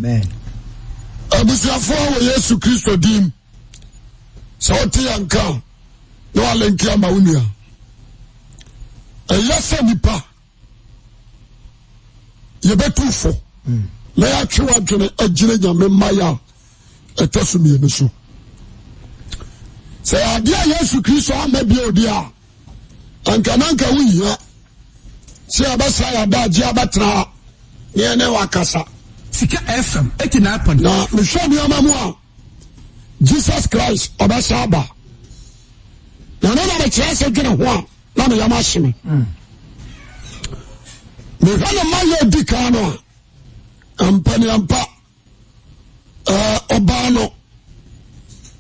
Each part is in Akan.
Amen. Abusuafo wo Yesu Kristo dim. So ti anka no alenki ama unua. Eyase nipa. Yebetufo. Na ya twa dwene agire nyame maya. Etosumi eniso. Say adia Yesu Kristo amabi odia. Anka nanka wunya. Say abasa ya daji abatra. Yene wakasa. Sika FM 89.9. Na mishoni amamu Jesus Christ obasaba. Na nana me chese gene ho na me yamashime. Me hana maye dikano. Ampani ampa obano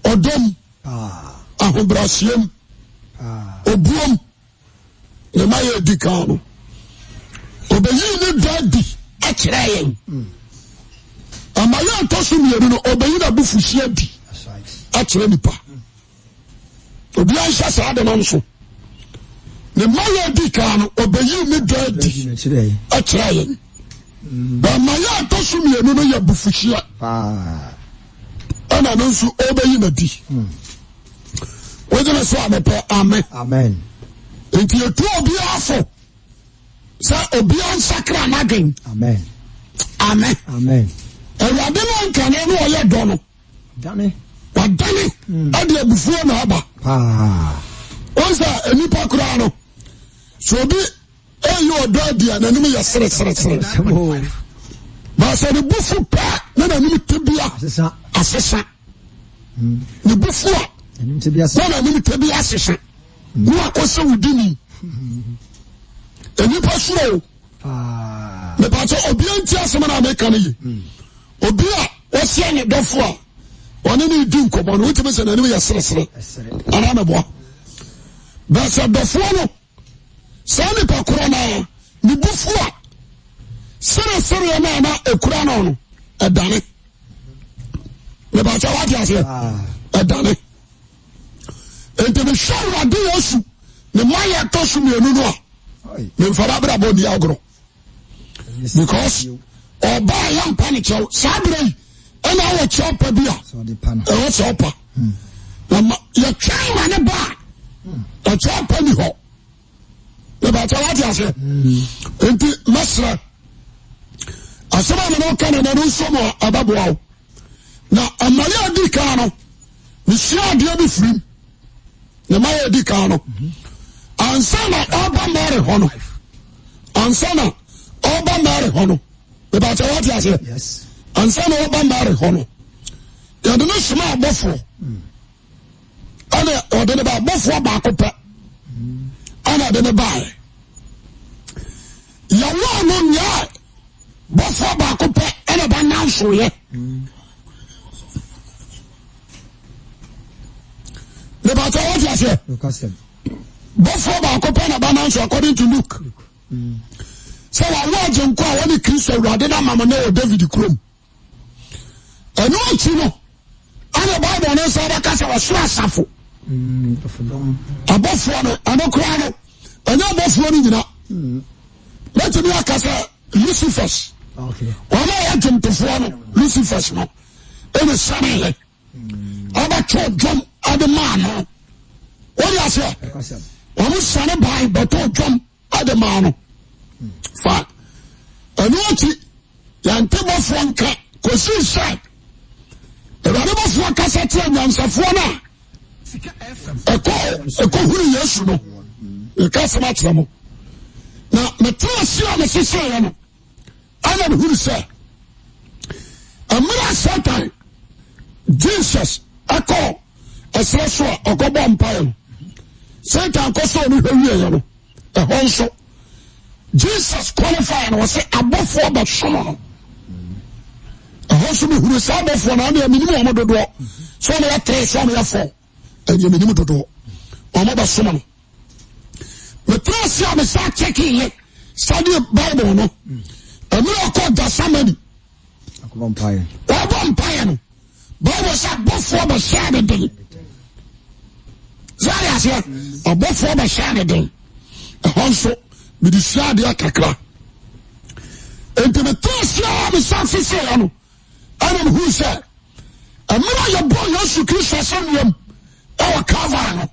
odom ahobrasiem obuom ne maye dikano. Obeyi ni daddy akirayen. Amaya tosumi enu no obeyi na bufuhia di. Akire nipa. Obi ansha sa de no so. Ne maye dikano obeyi ni daddy akirayen. Ba maya tosumi enu no ya bufuhia. Ana no so obeyi na di. Wejena so amepe amen. Amen. Enti etu obi afo. Sa obi ansakra nagen. Amen. Amen. Amen. Ewade no nkane no oye do no. Dane. Wadane. Ade abufuo na aba. Onza enipa kura no. So obi eyo odo dia na nim ye sere. Ba se ne bufu pa na nim tebia. Asesa. Ne bufu a. Nim tebia asesa. Na nim tebia asesa. Wo akoso wudini. Enipa suro. Me ba so obi anti asema na America ne. Obi a wosia ne dofo a one ne di nkomo no wotime se na nim ye sere. Ana me boa. Ba se dofo no. Sa ne pa kura na ni bufu a sere na ekura no edane. Me ba so wati ase. Edane. Ente me shawra de Yesu ne maya tosu me enu no a. Me fara bra bodi agro. Because oba yam panicho sabre ena wo chopa bia. So the pan. E wo chopa. Na ya try ne ba. E chopa ni ho. Le ba tawati ase. Enti masra. Asema me no kana na nso mo ababwa. Na amaya di kano. Ni sia dia bi frim. Na maya di kano. Ansana oba mare hono. Ansana oba mare hono. Eba cha what you say? Yes. Ansana oba mare hono. Ya de no sma abofo. Ana o de ba abofo ba ko pe. Ana de ne bae. Ya wa no nya. Bofo ba ko pe ana ba nanso ye. Eba cha what you say? Lucas. Before ba ko na balance according to Luke. So wa waje nko a woni Kristo awurade na mama na David krom. Eno anti no. Ana Bible no say ba kasa wa so asafo. Abofo no anokra no. Anya abofo no nyina. Let me akasa Lucifer. Okay. Wala ya jomtofo no Lucifer no. Ene sane. Aba chojom adman no. What you say? Omu sane bai beto drum ademano. Fine. Anoti yantebo fwanka kosi sai. Eradebo fwanka sati anyansafo na. Eko huri Yesu no. Eka sama tramo. Na metra sia me sese ya no. Ana huri se. Amra Satan Jesus eko esreso ogobo mpaye no. Satan koso ni hwiye no. Ehonso Jesus qualified was say abofo ba somo. Ehonso bi huru sa abofo na na minimum omododo. So na 3 so na 4. Enye minimum dodo. Omo ba somo no. Me trust ya me sa checking it. Study Bible no. Emi akọ da samani. Vampire. Vampire no. Bible say abofo ba share den. Zari ase abofo ba share den. Ehonso me di shade akakra. Enti me trust ya me sanse se no. ɛnam hu sɛ ɛmmerɛ yɛbɔ Yesu Kristo asɛnnua ɛwɔ Calvary no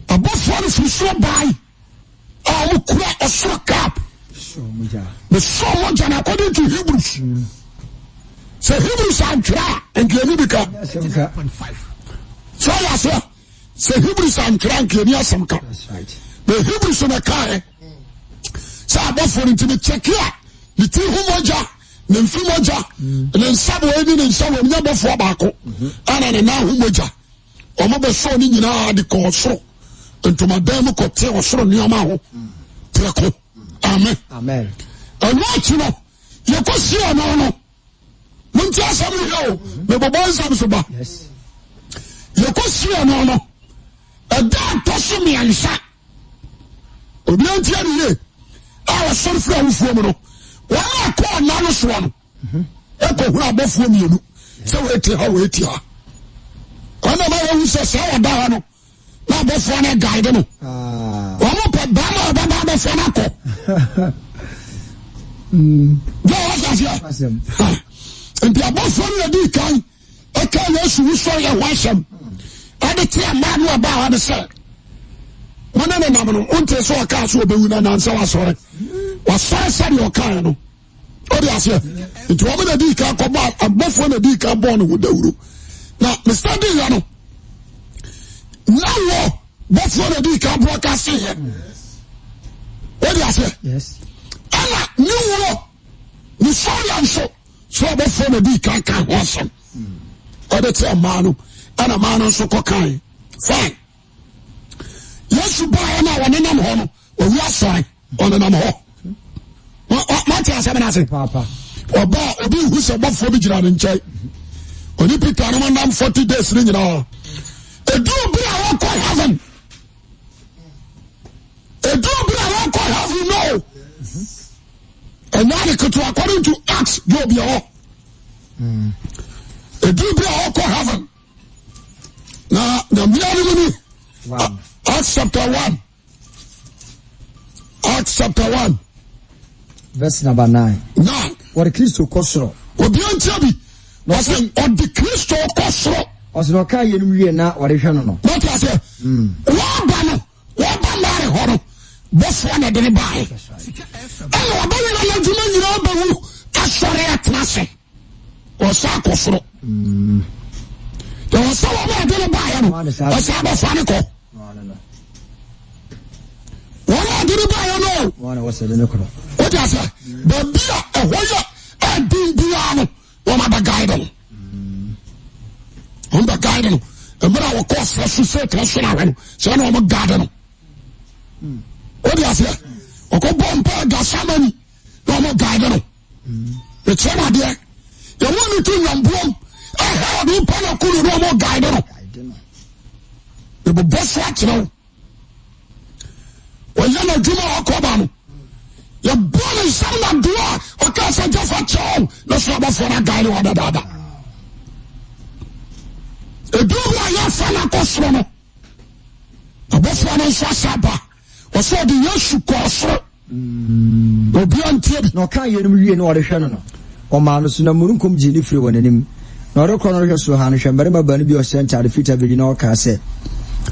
abɔfoɔ no firi soro bae a ɔmo kura ɔsoro cap mesɔ mogya no according to Hebrews sɛ Hebrews antwerɛ a nkiani bi ka sɛ ɔyɛ sɛ sɛ Hebrews antwerɛ a nkiani asɛm ka na Hebrews no kaɛ sɛ abɔfoɔ no ntimi kyɛke a ne tiri ho mogya ne mfi mogya ne nsa bɔ ani ne nsa wɔ nyɛ bɔfoɔ baako ana ne nan ho mogya ɔmo bɛsɔɔ ne nyinaa de kɔɔ soro ntomadan mu kɔte ɔsoro nneɛma ho prɛko amen ɛno akyi no yɛkɔsie ɔno no monti asɛm no hɛ o mebɔbɔ nsɛm so ba yɛkɔsie ɔno no ɛda atɔ so mmiɛnsa obia ntia ne yie a wɔsɔre firi awofuo mu no wɔn a kɔɔ ɔna no soɔ no ɛkɔhuru abɔfoɔ mmienu sɛ wɔati ha wɔati ha ɔna ma wɔhu sɛ sɛ wɔda hɔ no na abɔfoɔ no guide no wɔn pɛ bama a ɔbɛba abɔfoɔ no akɔ bɛ wɔsaseɛ nti abɔfoɔ no yɛdi kan ɛka Yesu wusɔ yɛ ho asɛm ɛde te mmaa no ɔbaa hɔ no sɛ wɔne ne nam no wonte sɛ ɔkaa so ɔbɛwu no nansɛ wasɔre wasɔre sɛdeɛ ɔkaeɛ no ɔde aseɛ nti wɔn na di kan kɔbɔ abɔfoɔ na di kan bɔɔ no ho dawuro na mr diya no na wɔ bɔfoɔ na di kan bɔ kase yɛ ɔde aseɛ ɛna ne wɔ ne sɔɔya nso so abɔfoɔ na di kan kan ho asɛm ɔde te mmaa no ɛna mmaa no nso kɔ kan fine Yesu baa na wɔne nam hɔ no owi asɔre ɔnenam hɔ mate asɛm no ase ɔba obi hu sɛ bɔfoɔ bi gyina ne nkyɛn ɔne Peter no manam 40 days ne nyinaa ɛduru bi a wɔkɔ heaven no ɛnya ne ketewa according to Acts Job yɛ hɔ ɛduru bi a wɔkɔ heaven na mmea no mu ni Acts chapter 1 verse number 9 wɔde Kristo kɔ soro obi antia bi wɔsɛ ɔde Kristo kɔ soro ɔsɛ na ɔka yɛ no wie na wɔde hwɛ no no wɔte asɛ wɔba mare hɔ no bɔfoɔ na de ne bae ɛna wɔbɛyɛ no adwuma nyinaa bɛwu asɔre atena ase ɔsɛ akɔ soro yɛwɔ sɛ wɔba de ne baeɛ no ɔsɛ abɔfoɔ ne kɔ wɔn a de ne baeɛ no wote asɛ baabi a ɛhɔ yɛ ɛdin biara no wɔn aba guide no wɔn ba guide no mmerɛ a wɔkɔ ɔsrɛ so sɛ ɛtena so no ahwɛ no sɛ ɛna wɔn guide no wote asɛ ɔkɔbɔ mpa Gethsemane na wɔn guide no ɛkyerɛ no adeɛ yɛwɔ ne to nyamboom ɛhɛ ɔde mpa no kuru na wɔn guide no ɛbɛbɔ so akyerɛ wo wɔyɛ no adwuma a ɔkɔ ba no yɛbɔ ne nsɛm na doa ɔka sɛ gyafa kyɛw na so abɔfoɔ no guide wɔ dadaada ɛduru a yɛfa no akɔ soro no abɔfoɔ no nso asa ba ɔsɛ ɔde Yesu kɔɔ soro obia ntie bi na ɔka yɛ no wie na ɔde hwɛ no no ɔmaa no so na mmurunkum gye ne firi wɔ n'anim na ɔde kɔ no hwɛ so ha no hwɛ mmarima baanu bi ɔhyɛ ntade fitaa bi na ɔka sɛ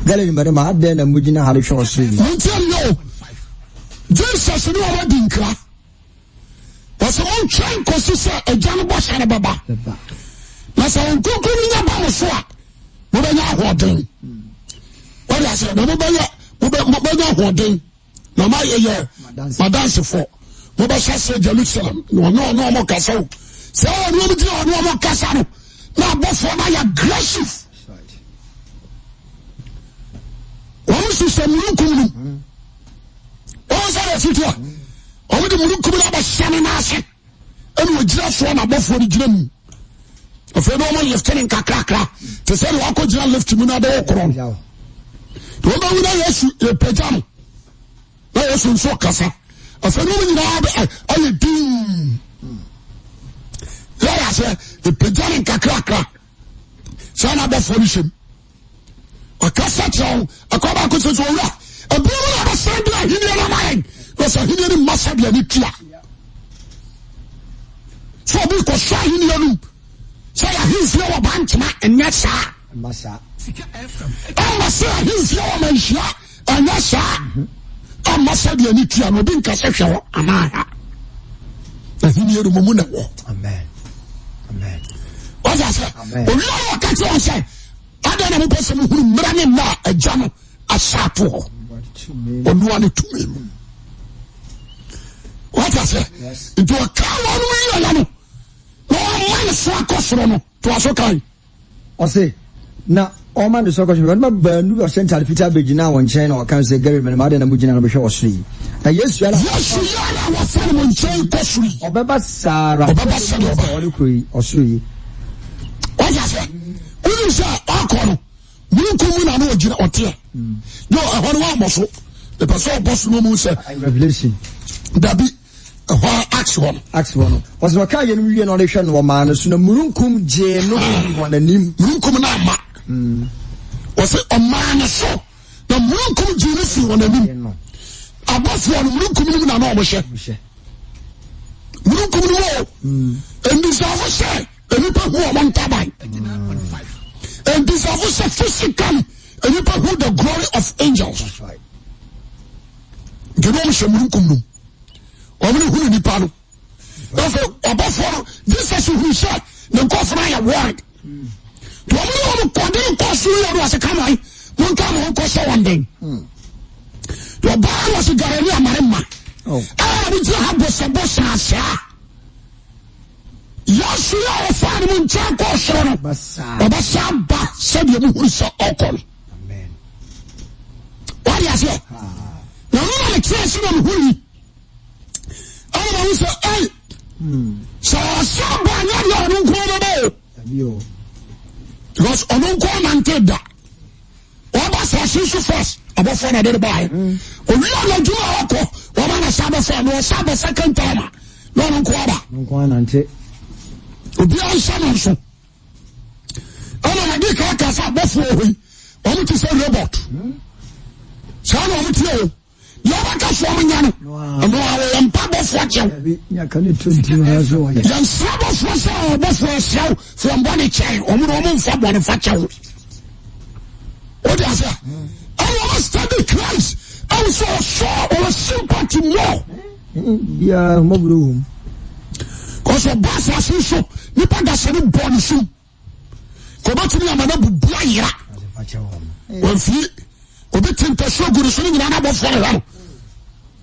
Galilei mmarima adɛn na mugyina ha de hwɛ ɔsoro yi ntie Jesus ne ɔwɔ di nkira wɔsɛ wɔntwɛn kɔsi sɛ agya no bɔhyɛ no bɛba na sɛ wɔnkonkro no nya ba mo so a mobɛnya ahoɔden wɔde asɛ na mobɛnya ahoɔden na mayɛyɛ madansefoɔ mobɛhyɛ sɛ Jerusalem na ɔne ɔmɔ kasa o sɛ ɔne ɔm gyina ɔne ɔmɔ kasa no na abɔfoɔ no ayɛ aggressive wɔn sisɛ mununkum no wɔn sɛ de fiti a wɔn de mununkum no abɛhyɛ ne n'ase ɛna ogyina soɔ na abɔfoɔ no gyina mu afei na wɔn lift ne nkakrakra te sɛ de wakɔ gyina lift mu na de wɔ korɔ no wɔn bɛwu na Yesu yɛpagya no na Yesu nso kasa afei na wɔn nyinaa ayɛ din yɛyɛ sɛ yɛpagya ne nkakrakra sɛ na abɔfoɔ no hyɛ mu ɔkasa kyerɛ wo akɔba akɔsɛ sɛ ɔwura ɛbinom na abɛsɛn de ahenniɛ no amayɛn na sɛ ahenniɛ no mmasa deɛ ne tua sɛ ɔbi kɔsɔ ahenniɛ no say his your banchma and yasa masa say his your manshia and yasa masa de ani tua no bi nka se hwe amaya na hini eru mumu na wo amen what I say o lo ka ti o say ada na mo pese mo huru mra ne na agya no asato ho onu ani tumi what I say into a car one way no man so akosoro no to aso kai o say na o man so akosoro no ba nu o central Peter begina won chen na o kan say Gary man ma de na mugina no be hwe osoro yi na Yesu ala wa fa mo chen kosoro obeba sara o le koi osoro yi what I say unu say akoro munkum na no ogina ote yo ehoro wa mo so the person boss no mu say Revelation dabi Acts 1 was no ka yenu wie no le hwe no ma no so na murunkum je no wananim murunkum na ma was o ma na so na murunkum je no fi wananim abafo no murunkum ni na no mo hye murunkum ni wo and this of say enipa hu o man tabai and this of say physically enipa hu the glory of angels you know me murunkum no omni hunu ni palo also obafo Jesus who said the governor ya word to omni o kode ko so yo do ase kamai mon ka mo ko so one day to ba was garani amarema bi ji ha bo se asa yasu ya fa ni mon cha ko so no obasa ba se de mu huru so okol amen what you say no no le trust no huru say, hey, so somebody don't go because I don't go and take that. What was I see first? About for another buy. We are do our what I said for no second time. No, don't go and take. Be on some. I did cast out before we want to say robot. So I want to yabaka so nyano no am pabo foche ya kan 20 years old yan sabo so from body chain omo fa body fache what is that I want to study Christ I so sympathy more ya mo bro cause boss was so ni pa da se ni body so ko ba tuni amana bubu ayira won fi obi tinta so guru so ni na bo fo le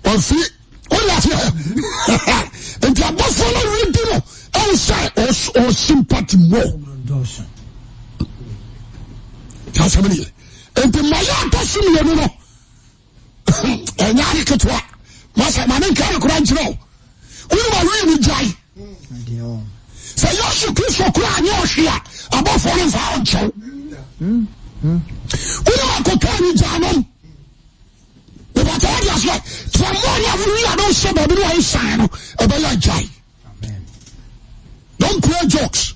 on fi on la fait and you are follow reading outside or sympathy more that's how many and the maya doesn't you know and ya ketwa masa manen kan kura njiro we were really jai say you should kiss for kura anya ohia about falling for on chow we were ko kan janom but all you say for more we are don't say baby why sign about your jai don't play jokes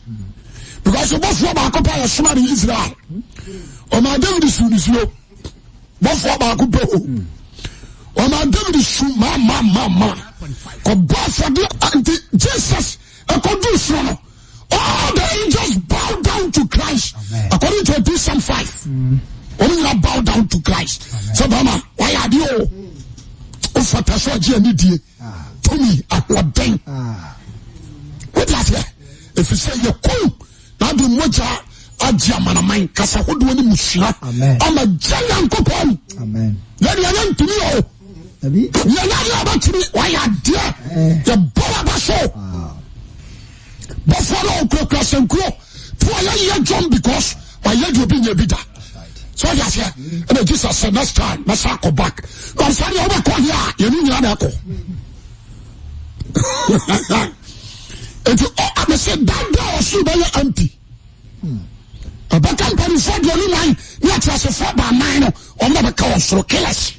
because you both about ko pa somebody in Israel o ma David sunisiyo both about ko o ma David sun ma ko both for the anti Jesus according all the angels bow down to Christ. Amen. According to Ephesians 5 only bow down to Christ. So mama why are you for persuasion need to me at what then what does it if you say you come now the moja ajamana man kasa hodo ni musua ama giant kopon amen then you want to me abi you not about to me why are there the baba show Buffalo Crocus and Crow to a young John because my young being a bitter. So yes, and Jesus said next time, Masako back. I'm sorry, you mean and I said that door was super empty. A back company for the only line, not as a 4x9 or never call so killers.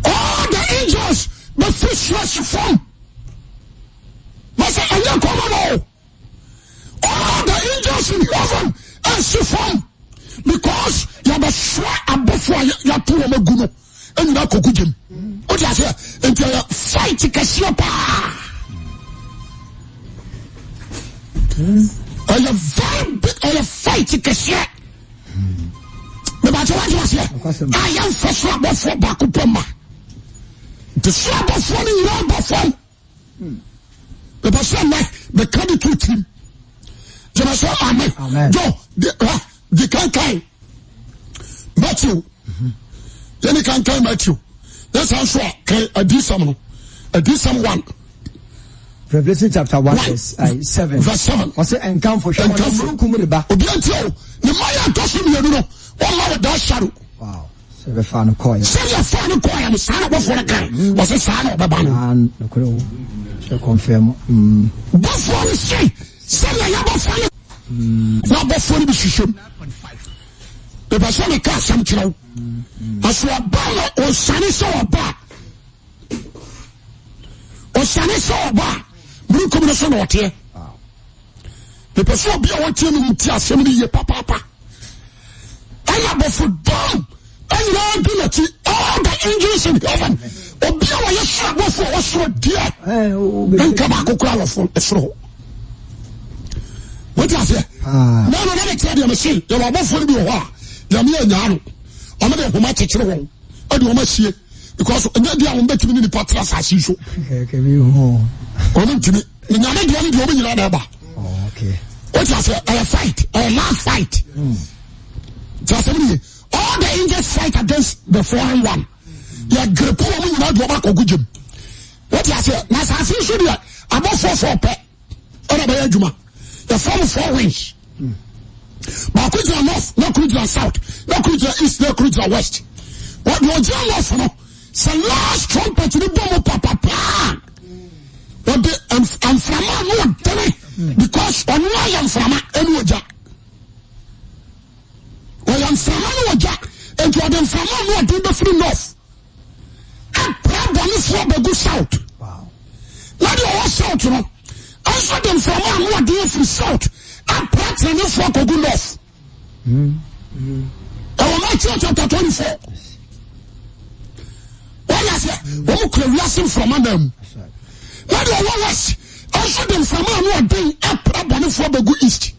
All the angels, the fish was from. All the angels in heaven and see from because you have a sweat above you are two guno and you are cooking. What you say? And you are fighting Cassiopa. ɔyɛ very big ɔyɛ fight kɛseɛ mɛbàtɛ wájú ase a yɛn fɛ so abɔfoɔ baako pɛ ma nti so abɔfoɔ no nyinaa bɔ fam mɛbɛ so ɛnɛ bɛka de tu tirim jẹmẹ sọ amen jọ di kankan Matthew yẹni kankan Matthew yẹ san so a kan adisam no adisam 1. Revelation chapter 1 verse 7. Verse 7. Ɔsɛ nkanfo hwɛ wɔn nkunkum de ba. Obi anti o ne maya atɔso mmienu no wɔn ma wɔ da shadow. Wow. Sɛ bɛ fa no kɔɔ yɛ. Sɛ yɛ fa no kɔɔ yɛ no saa na bɔfo no kan wɔsɛ saa na ɔbɛba no. Nokore o. Sɛ confirm. Bɔfo no se sɛ yɛ bɔfo no. Na bɔfo no bi hyehyɛ mu. Bɛbɛ sɛ ne ka asɛm kyerɛ wo. Aso ɔba na ɔsane sɛ ɔba. Ɔsane sɛ ɔba. Munkum no so na ɔteɛ. Bɛbɛ sɛ obi a wɔteɛ no mu ti asɛm no yie papaapa. Ɛyɛ bɔfo dɔm. Ɛnyina adi n'akyi all the angels in heaven. Obi a wɔyɛ soro bɔfo a wɔsoro deɛ. Nka baako kora wɔfo ɛsoro hɔ. What is it? No, let me tell you, machine. You are both for me. You are me and Yano. I'm not going to teach you. I do not see it because they are making me the patras as usual. Okay, what is it? I fight. I last fight. Just all the angels fight against the foreign one. You are grip woman, you are back or good. What is it? Now, I see you about 4 pet. Or about Juma. The form of 4 wings. But could you north, no could you south, no could you east, no could you west. What you do north, no? It's a last trumpet to the bomb, papa. What the and from no tell me because on why I'm from any jack. Well, I'm from no jack, and you are them from no do the free north. And probably for the good south. Wow. Not your south, you know. I saw them from one who are doing from south. I'm practicing this for good enough. I will not chapter 24. What is it? Who could listen from them? Not your west. I saw them from one who are doing a problem for the good east.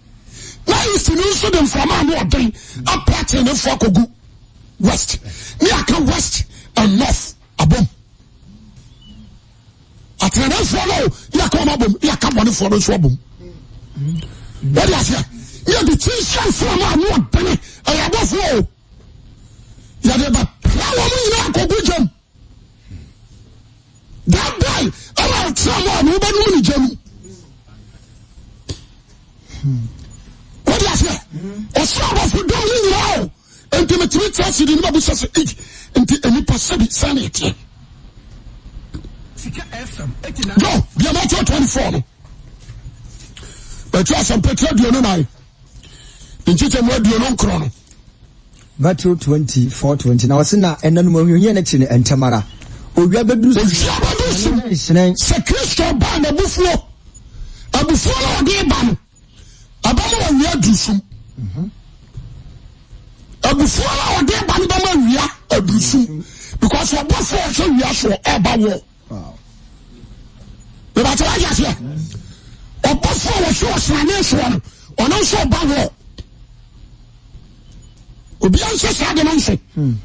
Now you see them from one who are doing a practicing this for good west. Near west and north. A boom. At the next follow, you come up, you come on for the trouble. What is it? You the teacher from our new penny, I have a flow. You have a power in our cognition. That guy, I have someone who don't know Jim. What is it? A slab of doing now. And to me, trust in the Mabusas into any Pacific sanity. No, the Matthew 24. But you are some Petra Dionai. In Chichen Radio non chrono. Matthew 24:20. Now, Sina and then when you and Tamara. Oh, we have a do Christo ban a buffalo. A buffalo de ban. A bama we are do some. A buffalo de ban we are a bruisum. Because a buffalo so we are so ever. But I just here. Or before was your son, or no so bad. Obianse said the nonsense. And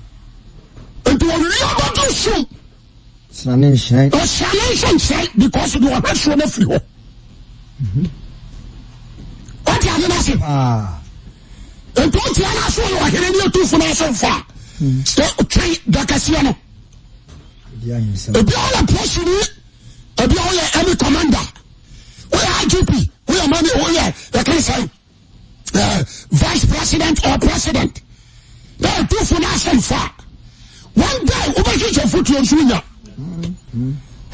to a real do so. Sanation. Or Sanation said because you are not sure of you. What are you saying? And don't you ask what you are hearing you do for us so far? Okay, the Cassiano. If you are a person, if you are any commander. We are IGP, we are money, we are, I can say, vice president or president. They are two for national far. One day, over here, your foot on Swinga.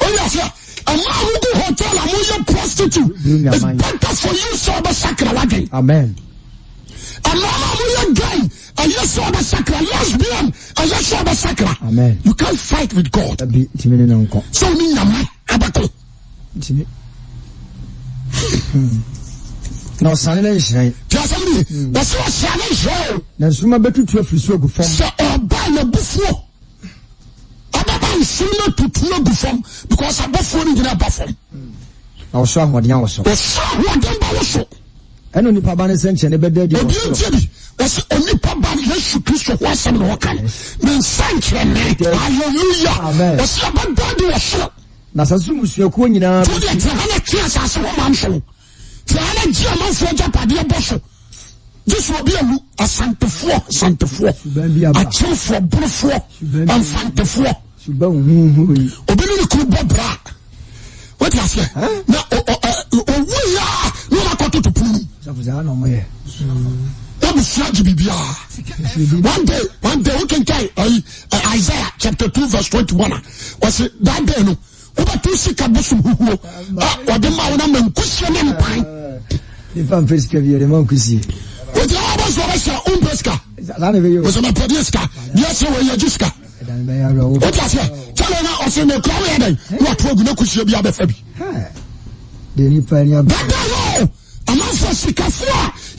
Oh, yes, sir. A man who go hotel, a million prostitute. It's better for you, so the sacred wagon. Amen. A man who is gay, a yes, so the sacred lesbian, a yes, so the sacred. Amen. You can't fight with God. So, me, Abato. Now, Sanation. Just somebody, that's what Sanation. There's room about to so good form. So, buy a buffalo. I'm similar to 2 before because I'm buffalo in a buffalo. na so ahodian wo so so ahodian ba wo so eno nipa ba ne senche ne beda di obi ntibi wose onipa ba Yesu Kristo ho asem no kan men senche ne hallelujah wose abada di wo so na sasu musuaku nyina to de hana tia sase ho man so ti hana ji amanfo japade bo so Jesus will be a santefo achefo brofo amfantefo obinu ku bobra what you say na owu ya no na koto to punu safuza na moye that be frage bibia one day we can tell Isaiah chapter 2 verse 21 was that day no obatu sika bosum huhuo odema wona mankusie ne mpan ni pam fiska biere mankusie Oje aba so ba sha umpeska la ne beyo o so na podieska dia se we yajiska dan be ya ro o ta se chale na o se ne kwa we dan wa to ogu na kusie bia be fa bi de ni pa ni aba no ama so sika fo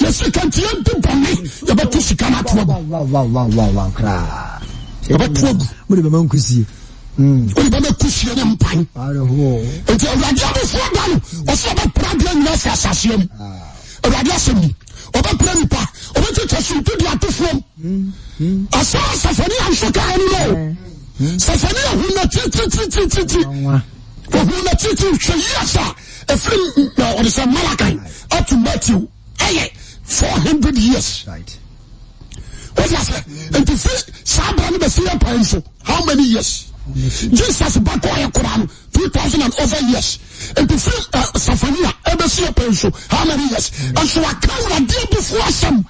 ya sika tie mpone ya ba to sika na to wa kra ya ba to ogu mo de be mankusie o ba me kusie ne mpan ara ho enti awurade abo fo dan o so ba problem na sa sasem awurade asem oba planipa oba teacher to dia to from asa safani ansoka anu no safani ahuna titi ohuna titi hweyasa efrim na on the Malachi up to Matthew 400 years right what you say and to see sabra no be see pan how many years Jesus back on Quran 2000 and over years and to see Safania ever see a pencil how many years and so I can't deal before some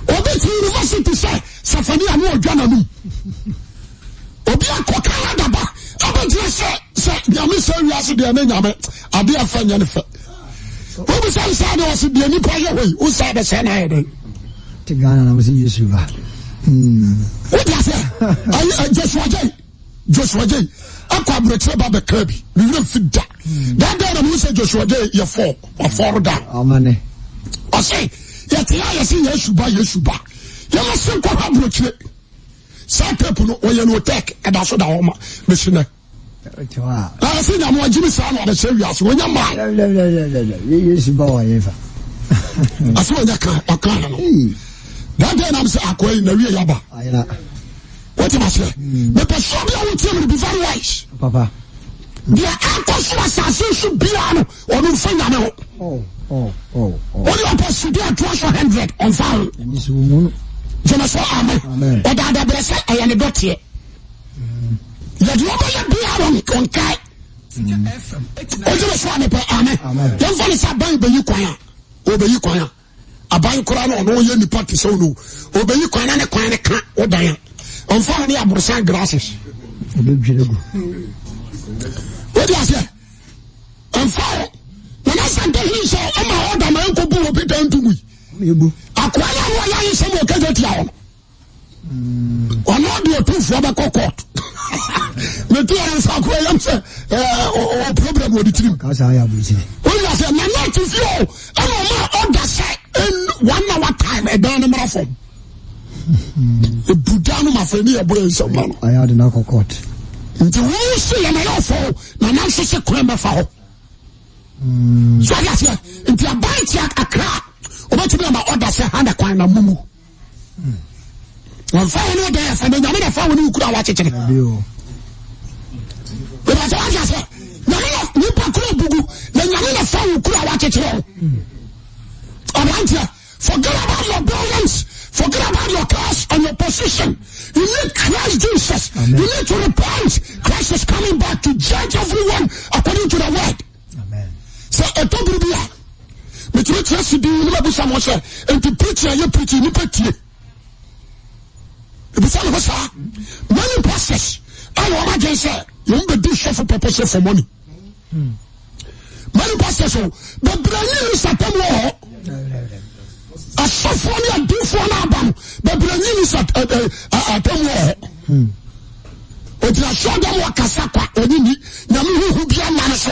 Obi university say Safania no Jananu Obi akoka adaba abadie say nyame say wiase de na nyame ade afa nyane fa Obi say no was de ni pa ye we o say be say na ye den te Ghana na msi Yesu ba what you say Joshua J akwa breche ba be kabi we will fit that day na say Joshua J ye fall or fall down amane I say ye tia ye say Yesu ba ye must say kwa breche say people no o ye no take e da so da ho ma be sine Wow. I say na mo ajimi sa na say wi aso wonya ma Yesu ba wa ye fa aso wonya ka no that day na say akoy na wi yaba ayina what you say me person be won tell me be very wise papa dia akoso asase so bia no onu fa nya me ho only a person be 200 on file Yesu mu Jemeso amen o da bless I am the dotie ya di oba ya bia on kai o Jemeso amen dem fa ni saban be yi kwan a obeyi kwan a aban kura no no ye nipa te so no obeyi kwan na ne kwan ne ka o dan on fa ni abursan grasses obedwirego what do you say on fa na san de hin so o ma o da ma enko bu obi dan tumu mebu akwa na wo ya yin se mo ka je tia o ono de o tu fo ba court me tu an fa ko yam se o problem o ditrim ka sa ya bu ti o ya se na na tu fi o ana ma o da say in 1 hour time e dan mara fom e budanu ma fe ni e bro so ma no aya de na court nti wo se ya na yo fo na na so se kura me fa ho so ya se nti abai ti akra o ba ti na order se handa kwan na mumu wa fa no da fa na nyame da fa wo ni kura wa chechele bio e ba ja se nyame ni pa kura bugu na nyame na fa wo kura wa chechele forget about your brilliance, forget about your class and your position. You need Christ Jesus. Amen. You need to repent. Christ is coming back to judge everyone according to the word. Amen. So a tobia. But you trust to do you someone say and to preach you preach you preach. Many pastors I want to say you be do for purpose for money. Many pastors but brand is a war. Asafoni adifo na abam bebrani is atemwo oti ashoda mo kasa kwa onini na me hu bia na so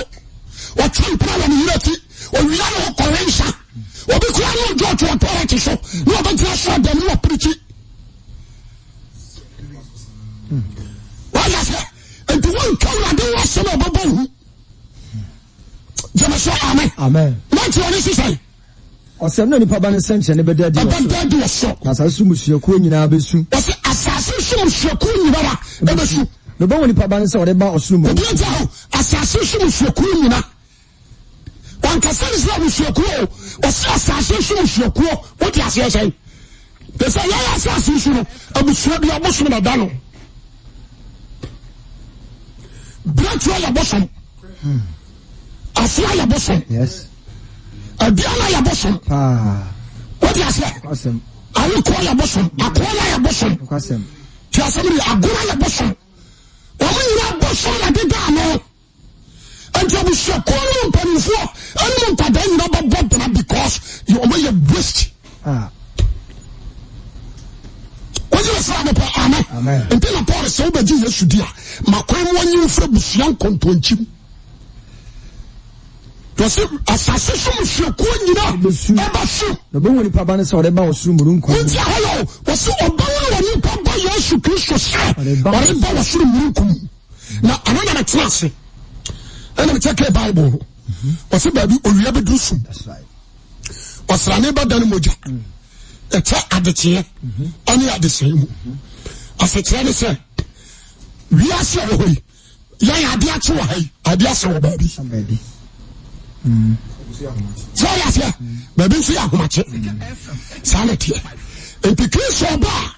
o champra na yirati o wia no korensa obi kura no jo to authority so no be tira so da no preach wala se enti won kawa de wase na babo hu Amen. Mati oni sisai. Osem no nipa ba ne senche ne beda di. Beda di so. Asase musuaku nyina besu. Ose asase musuaku nyina ba besu. Me ba woni nipa ba ne se ode ba osumu. Obi enta ho asase musuaku nyina. Wan kasani se musuaku o. Ose asase musuaku o. What you say say? They say ya asase no amusua bi abosom na da no. Breakthrough ya bosom. Afia ya bosom. Yes. Adiana ya bosom. What do you say? Awesome. I will call ya bosom. Akola ya bosom. Awesome. Tiasemi agora ya bosom. Omo ya bosom ya deda no. Anjo bi se ko no panfo. Anu mpada nyina babobra because you omo ya waste. Amen. Until Paul is over Jesus dia. Makwan wonyi fra busuan kontonchim. To say asase so ko nyina eba so. No be woni papa ne se ode ba osuru murunku. Nti ayo, wose oba woni papa Yesu Kristo se. Ode ba osuru murunku. Na anana na class. Ana me check Bible. Wose ba bi owia bedrusu. That's right. Wasrane ba dan moja. Eta adetiye ani adeseye mu afetere ne se wi ase wo yi ya ade ache wo hai ade ase wo baabi so ya se baabi so ya homache sanete epikristo ba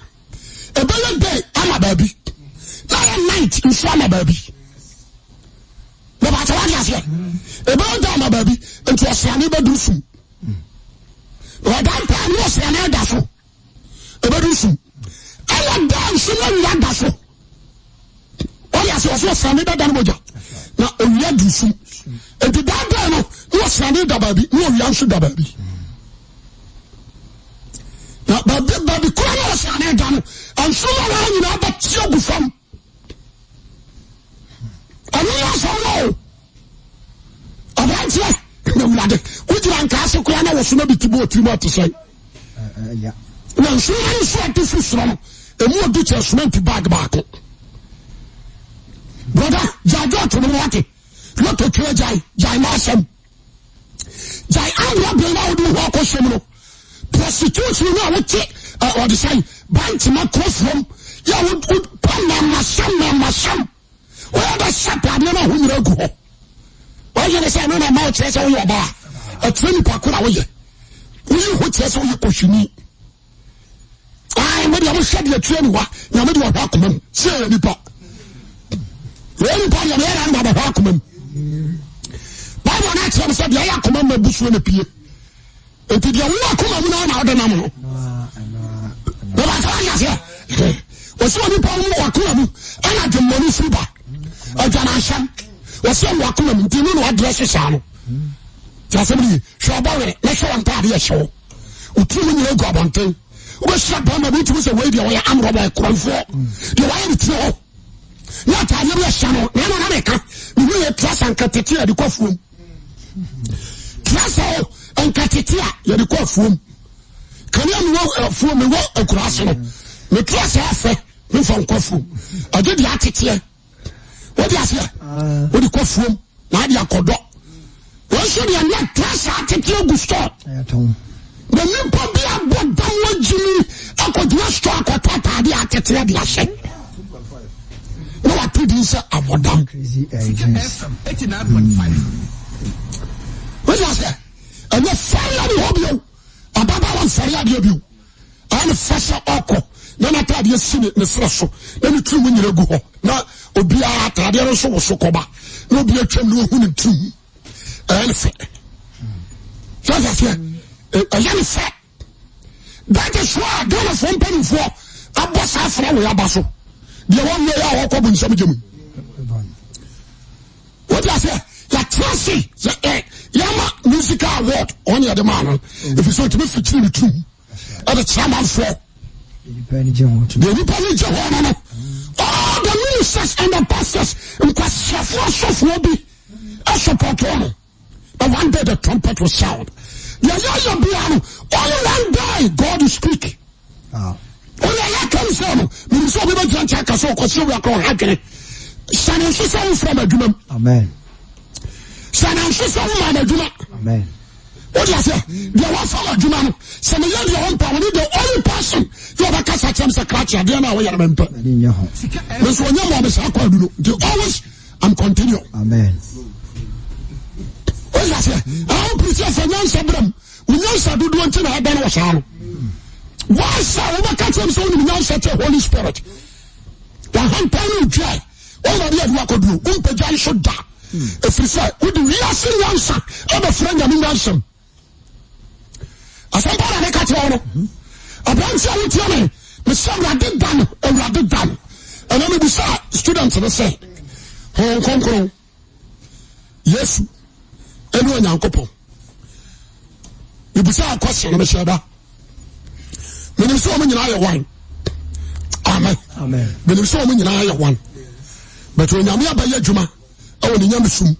ebele day ama baabi na night nso ama baabi no ba tawa ya se ebele day ama baabi nti osane ba dusu Wadanta no se na da so. Ebedusu. Ala dance na da so. Oya so sane da dan moja. Na oya dusu. Enti da no sane da babi, no oya nso da babi. Na babi ko na sane da no. Anso na nyina ba tio gu fam. Ani ya so no. Abantia na wulade. Ujira nkase ko na woso na bitibo otimo atosai. Yeah. Na nso na nso atifu soro no. Emu odu chesment bag baako. Brother, jajo to no wate. Loto kire jai na asem. Jai anwa be na odu ho akosem no. Prostitution na wote or the say bank na crossroom. Ya would pan na masam. Where the sapa na ho nyira gu ho. Why you say no na mouth say so you ba. A training pakura woye. We who say so you koshini. I made you shed your training wa. You made you hakumem. Say nipa. Nipa you na anda ba hakumem. Bible na tell say ya hakumem na busu na pie. Enti dia wo hakumem na oda nam no. No ba sa ya say. Oso nipa wo hakumem ana de money free ba. Ajana asham. Oso wo hakumem nti no address sa no. Jasabri, shobare, na show anta de show. Utumi ni ego abonten. Wo sha ba ma bitu se we dia wo ya amro ba kronfo. De wa ya tio. Ya ta ne be sha no, na meka. Ni we class an katetia de kofuom. Class an katetia ya de kofuom. Kan ya no fuom me wo akurase no. Me class afa, me fon kofuom. Ade de atetia. Wo dia se? Wo de kofuom, na dia kodo. Once you are not class attitude gusto. The new public are bought down one Jimmy. I could not stop a tata the attitude of Lashe. No, I put this about them. Crazy agents. 89.5. What was that? And the fire the hobby. A baba one fire the hobby. I'm a fresher oko. Then I tried to see it in the fresh. Then you two when you go. Now, Obia, Tadiano, so coba. No be a trend, no one two. Anything. Just here. That is why I don't have one penny for a boss after we are basso. The one way I walk up in some gym. What does it? Like Tracy, the Yama Musical Award on the other man. If you saw to be fitting the tomb at the Chairman for the Penny John. All the ministers and the pastors in question will be a support one. But one day the trumpet will sound. Only one day God will speak. Only I can say, Minister, we don't check us or consider our happiness. Son and sister from a dream. Amen. Sananso woman adwuma. Amen. What do you say? There was some adwuma no. Se me yɛ deɛ ɔmpa wɔn the only person you ever kasa kyɛm sɛ krakye adeɛ na wɔyɛ mempa. Adinya ho. Nso onye mo be sa akɔ adu no. They always and continue. Amen. What do you say? I preach for nyansa bram. Nyansa dodo nti na ada na wɔ saa no. Why say we ka kyɛm sɛ oni nyansa kyɛ Holy Spirit. The hand pan dry. All of you are going to do. Umpejani should die. If you say, we do reason answer, I'm a friend of Yansam. As I'm going to catch on. A branch of it, Yammy, Miss Radid done, or Radid done. And let me be students of the say, Hong Kong. Yes, everyone, Uncle. You be a question, I'm a shadow. When you saw me in our wine. Amen. Amen. When you saw me in our one. But when Yamia Baya Juma, I will in Yamisum.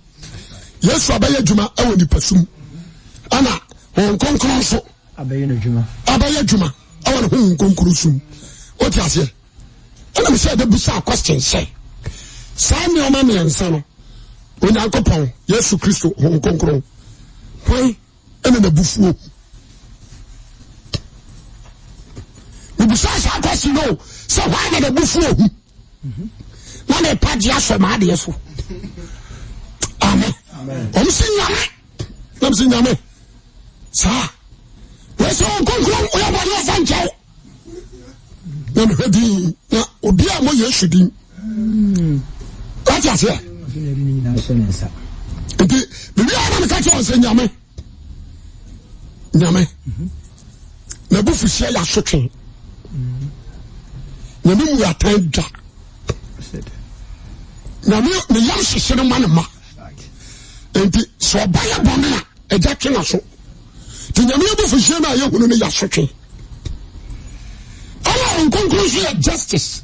Yes, Abaya Juma, I will in Pasum. Anna, Hong Kong Council. Abaya Juma. Abaya Juma, I will Hong Kong Crusum. What you say? And I said the bizarre question say. Samuel Mammy and Son. When I go upon Yesu Christo, Hong Kong Crow. Why? And in the buffalo. Besides our question, no. So why not the buffalo? Now they patch us from Adiasu. Amen. I'm saying, I'm saying, Amen. Sir, where's your uncle? We have one year, Sancho. Then ready. Now, Obia, what you should do. That's just it. The real catch on saying, Amen. Amen. The buffalo share your shooting. Na me mu atan da na me yam hyehyere ma ne ma enti so ba ya bone a eja twe na so ti nyame bu fuhie na ye hunu ne ya sotwe ala on conclusion justice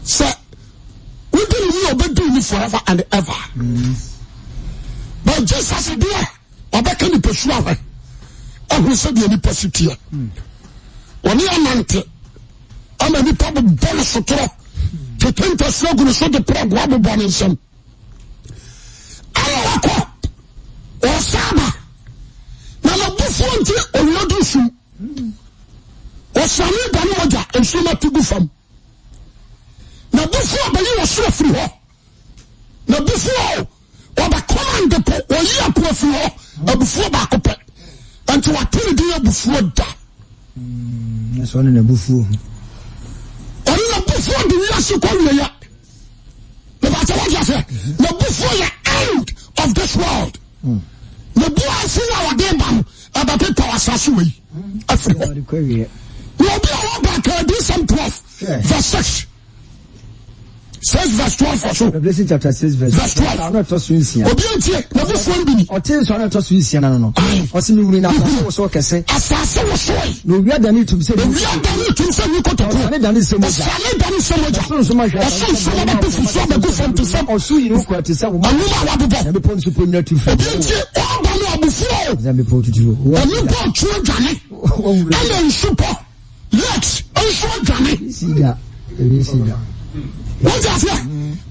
so we believe you obey me forever and ever but Jesus is there obeka ni pesu awe ahu se de ni positia oni amante ama ni pa bɔne sotoro te tenta slogun so de pra gwa bo bɔne nsɛm ala wakɔ ɔsaba na na bufuo nti owuadu sum ɔsane ba no ɔgya nsuma tigu fam na bufuo bayi wɔ soro firi hɔ na bufuo ɔba command po ɔyi apo afiri hɔ abufuo baako pɛ nti watene din abufuo da so na bufuo before the years you call me, the matter what you say, the before the end of this world, the boy I see our day, about the power Sasui. We'll be all back, December 12, verse 6. Says verse 12 or so. Revelation chapter 6, verse 12. I'm not just winning. Obedience, never phone. Or tell us I'm not just winning. No. Or see me winning after so can say. Assassin was so. No, we are the need to say. We are the need to say you got to go. I done so much. I done so much. So much. I saw so much people from the good from to some or so you know what to say. I know what to do. The point to put to obedience. All the before. Them people to do. And you go to Johnny. And then super. Lex. And so Johnny. See that. See that. What is that?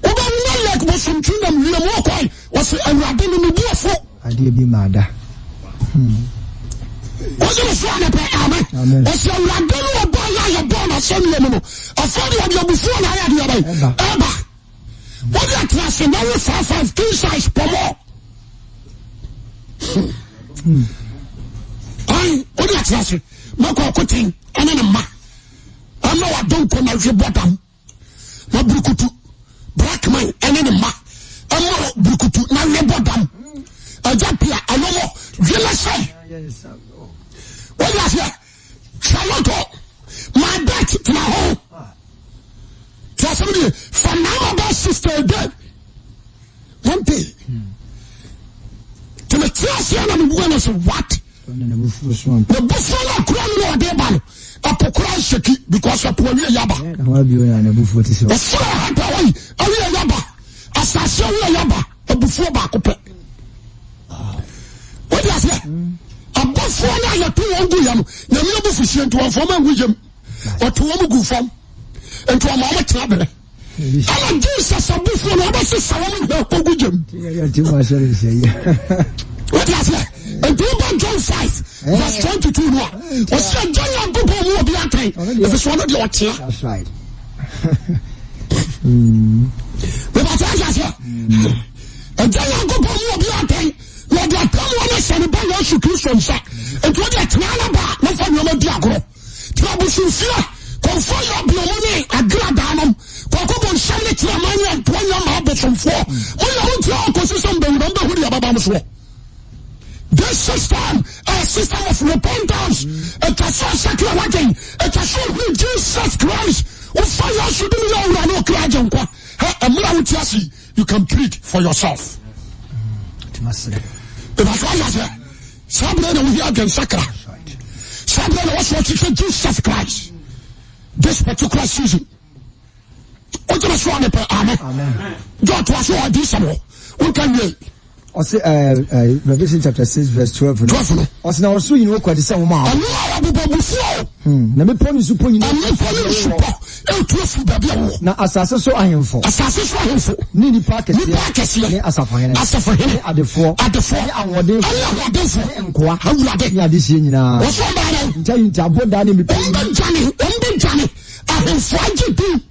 Oba no like was some kingdom we mo kwai was awurade no bi afo ade bi mada was no so na pa amen was awurade no oba ya born asem ye no afọ de obi before na ya de aba eba what that class now 55 two size pomo ai what that class mako kotin ana ma ana wa don ko na hwe bottom na brukutu black man ene ne ma amoro brukutu na lebodam ajapia anomo vela sai what you say Charlotte my bet to my home so somebody from now about sister dead one day to the class yana me buana so what the buffalo crown no dey ban apokura sheki because apoli yaba na bi o na bufuo ti so so hata wai awi yaba asase awi yaba abufuo ba ko pe what you say abufuo na ya to wongu yam na mi bufuo nto won foma ngu yam o to won gu fam nto ma ma tena bere ala Jesus abufu no abase sawo no kogu jam what is it and John 5 verse 22 no o say John Yankopon mu obi atan if it's one of the otia that's right we ba ta say and John Yankopon mu obi atan no dia tam wona sene ba Yesu Kristo nsa and what that na ba no fa no di agoro trabusu fia confirm your blomone agradanum kokobo nsane ti amanya antonya ma abosomfo oya wonti akosison be wura be huri ababa so this system a system of repentance it has so secure working it has so Jesus Christ o fire should be no no kraje nkwa amura wuti asi you can treat for yourself that's why I say somebody we hear against sakra somebody was watching Jesus Christ this particular season. What you say? Amen. God was so additional. What can you? I say Revelation chapter 6 verse 12. 12. I say now so you know what is some man. Na me pon su pon na me pon su po. E tufu baby awo. Na asase so ahemfo. Asase so ahemfo. Ni ni pakesi. Ni asafahene. Asafahene adefo. Ni awode. Adefo. Enkoa. Awurade. Ni ade sie nyina. Wo so ba na. Nta boda ni me pon. Ombe jani. Ahemfo ajibi.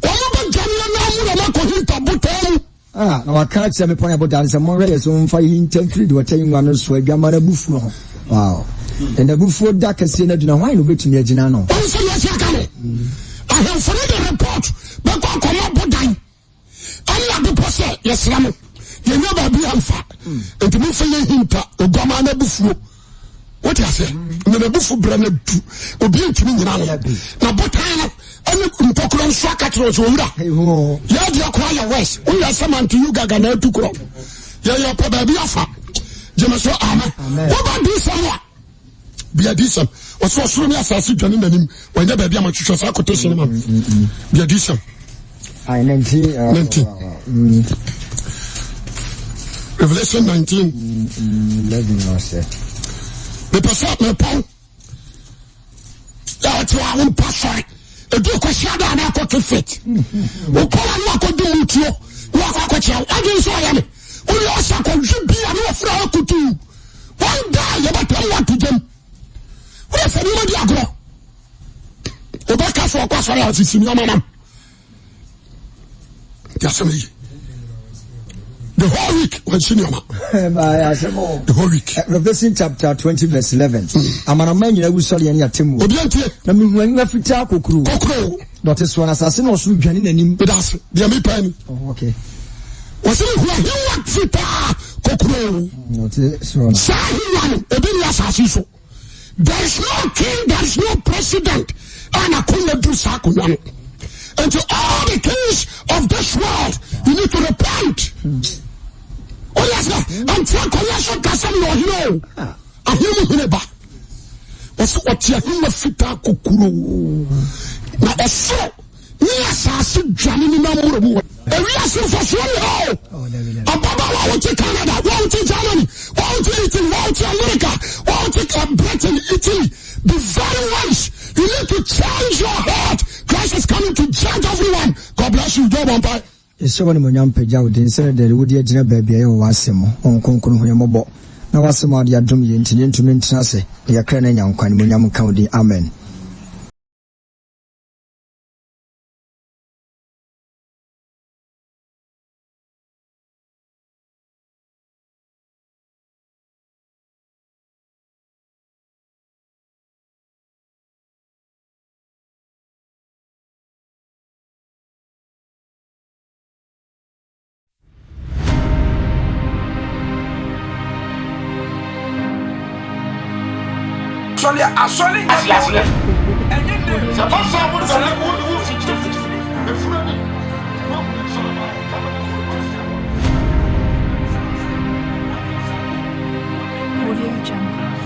Ombe jani na mu na ko hinta botom. Na waka che me pon aboda se mo re so mfa hinta free de watayinwa no so adwamara bufu no. Wow. And the before that can see that why no bet me agina no. I have for the report but I come up bodan. I the person yes lamu. You never be alpha. And me say hinta ogama na bufu. What you say? Na bufu brana du. Obi ntimi nyina no. Na botan ene ntokro nso akatro so wura. Ya dia kwa ya west. We are someone to you gaga na tukro. Ya pa ba bi afa. Jemeso amen. What about this one? Be a decent. Or so soon as I see Johnny Nanim when the baby amateur quotation. Be a decent. I 19. Revelation 19. 11 or so. The person me pon. That's why I won't pass right. A do question and I got to fit. We call and walk on the utio. Walk on chow. I didn't say I am. We also could be a new flower to do. One day you better tell what to them. What for you dey agro? Obaka for kwasori asisi mi mama. Yasemi. The whole week when senior ma. The whole week. Revelation chapter 20 verse 11. Amana man nyina wusori ani atemu. Obi antie. Na mi afita kokuru. Kokuru. Dot is one assassin no so dwane nanim. That's the me pan. Oh okay. Was it who you fita kokuru? Not is one. Sahi obi ni assassin so. There is no king, there is no president. And I couldn't do Sakunan. And to all the kings of this world, you need to repent. Oh, yes, sir. And for Koyaso Kasam, no, I hear you never. What's what you hear Fita Kukuru? Now, a so, yes, I see Jamini Namuru. And we are so for sure. Ababa, won't you Canada? Won't you Germany? Won't you Italy? Won't you America? Won't you Britain, Italy? Be very wise. You need to change your heart. Christ is coming to judge everyone. God bless you. Go on, bye. It's one of my young page out instead of the Woody General Baby or Wasimo on Concon Mobo. Now, Wasimo, the Adumi, intending to maintain us. We are crying young Quanimuniam County. Amen. Asole Asole. Ça passe ça vous Audio Jungle.